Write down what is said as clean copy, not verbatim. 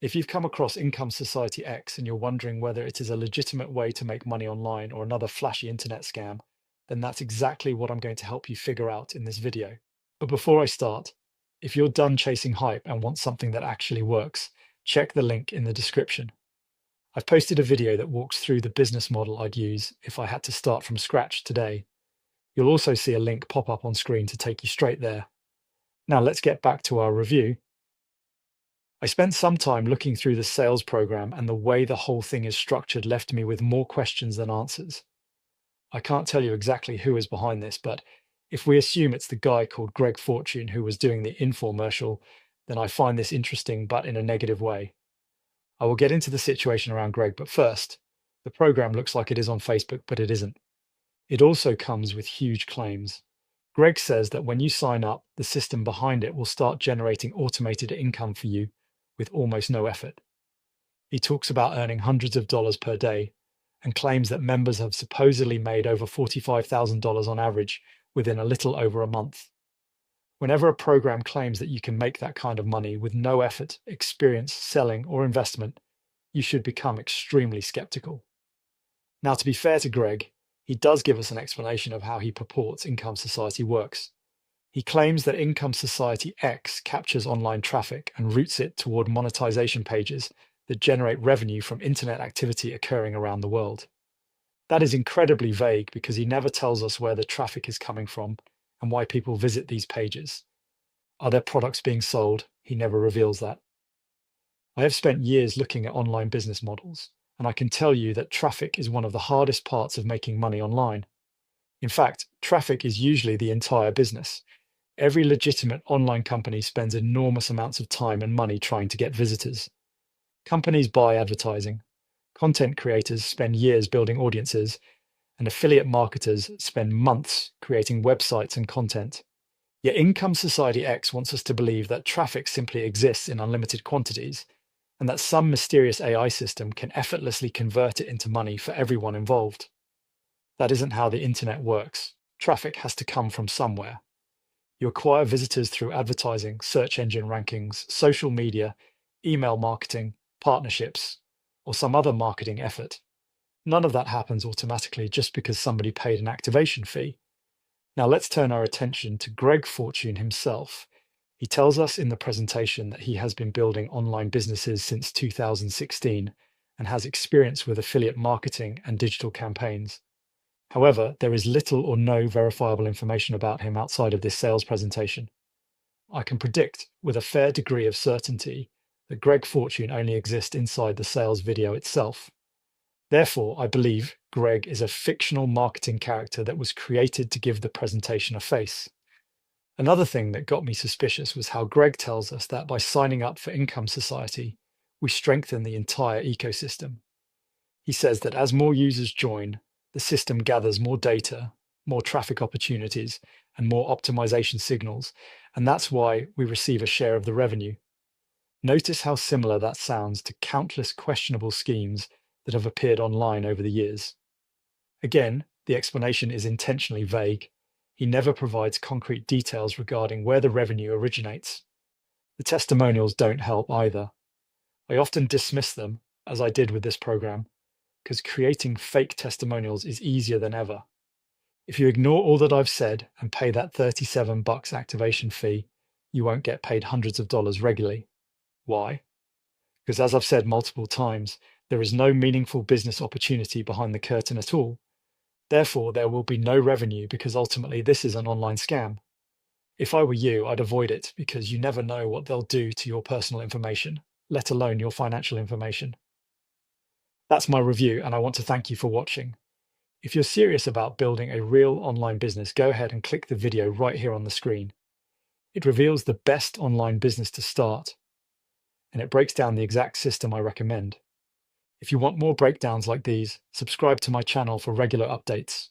If you've come across Income Society X and you're wondering whether it is a legitimate way to make money online or another flashy internet scam, then that's exactly what I'm going to help you figure out in this video. But before I start, if you're done chasing hype and want something that actually works, check the link in the description. I've posted a video that walks through the business model I'd use if I had to start from scratch today. You'll also see a link pop up on screen to take you straight there. Now let's get back to our review. I spent some time looking through the sales program, and the way the whole thing is structured left me with more questions than answers. I can't tell you exactly who is behind this, but if we assume it's the guy called Greg Fortune who was doing the infomercial, then I find this interesting, but in a negative way. I will get into the situation around Greg, but first, the program looks like it is on Facebook, but it isn't. It also comes with huge claims. Greg says that when you sign up, the system behind it will start generating automated income for you with almost no effort. He talks about earning hundreds of dollars per day and claims that members have supposedly made over $45,000 on average within a little over a month. Whenever a program claims that you can make that kind of money with no effort, experience, selling, or investment, you should become extremely skeptical. Now, to be fair to Greg, he does give us an explanation of how he purports Income Society works. He claims that Income Society X captures online traffic and routes it toward monetization pages that generate revenue from internet activity occurring around the world. That is incredibly vague because he never tells us where the traffic is coming from and why people visit these pages. Are there products being sold? He never reveals that. I have spent years looking at online business models, and I can tell you that traffic is one of the hardest parts of making money online. In fact, traffic is usually the entire business. Every legitimate online company spends enormous amounts of time and money trying to get visitors. Companies buy advertising, content creators spend years building audiences, and affiliate marketers spend months creating websites and content. Yet Income Society X wants us to believe that traffic simply exists in unlimited quantities, and that some mysterious AI system can effortlessly convert it into money for everyone involved. That isn't how the internet works. Traffic has to come from somewhere. You acquire visitors through advertising, search engine rankings, social media, email marketing, partnerships, or some other marketing effort. None of that happens automatically just because somebody paid an activation fee. Now let's turn our attention to Greg Fortune himself. He tells us in the presentation that he has been building online businesses since 2016 and has experience with affiliate marketing and digital campaigns. However, there is little or no verifiable information about him outside of this sales presentation. I can predict with a fair degree of certainty that Greg Fortune only exists inside the sales video itself. Therefore, I believe Greg is a fictional marketing character that was created to give the presentation a face. Another thing that got me suspicious was how Greg tells us that by signing up for Income Society, we strengthen the entire ecosystem. He says that as more users join, the system gathers more data, more traffic opportunities, and more optimization signals, and that's why we receive a share of the revenue. Notice how similar that sounds to countless questionable schemes that have appeared online over the years. Again, the explanation is intentionally vague. He never provides concrete details regarding where the revenue originates. The testimonials don't help either. I often dismiss them, as I did with this program, because creating fake testimonials is easier than ever. If you ignore all that I've said and pay that $37 activation fee, you won't get paid hundreds of dollars regularly. Why? Because as I've said multiple times, there is no meaningful business opportunity behind the curtain at all. Therefore, there will be no revenue because ultimately this is an online scam. If I were you, I'd avoid it because you never know what they'll do to your personal information, let alone your financial information. That's my review, and I want to thank you for watching. If you're serious about building a real online business, go ahead and click the video right here on the screen. It reveals the best online business to start, and it breaks down the exact system I recommend. If you want more breakdowns like these, subscribe to my channel for regular updates.